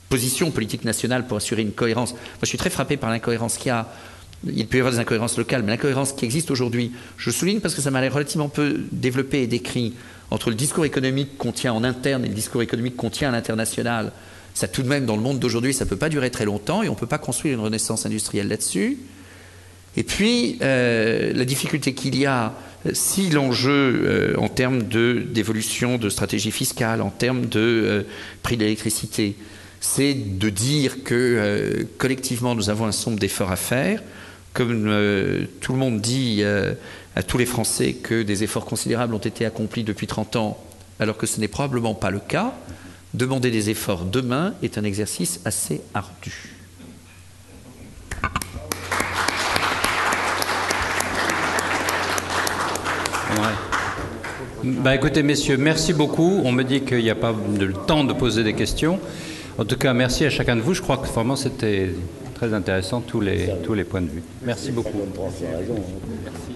position politique nationale pour assurer une cohérence. Moi je suis très frappé par l'incohérence qu'il y a. Il peut y avoir des incohérences locales, mais l'incohérence qui existe aujourd'hui, je souligne parce que ça m'a l'air relativement peu développé et décrit, entre le discours économique qu'on tient en interne et le discours économique qu'on tient à l'international. Ça, tout de même, dans le monde d'aujourd'hui, ça ne peut pas durer très longtemps et on ne peut pas construire une renaissance industrielle là-dessus. Et puis, la difficulté qu'il y a, si l'enjeu en termes d'évolution de stratégie fiscale, en termes de prix de l'électricité, c'est de dire que collectivement, nous avons un certain nombre d'efforts à faire, comme tout le monde dit à tous les Français que des efforts considérables ont été accomplis depuis 30 ans, alors que ce n'est probablement pas le cas. Demander des efforts demain est un exercice assez ardu. Écoutez, messieurs, merci beaucoup. On me dit qu'il n'y a pas de temps de poser des questions. En tout cas, merci à chacun de vous. Je crois que vraiment c'était très intéressant tous les points de vue. Merci beaucoup. Merci.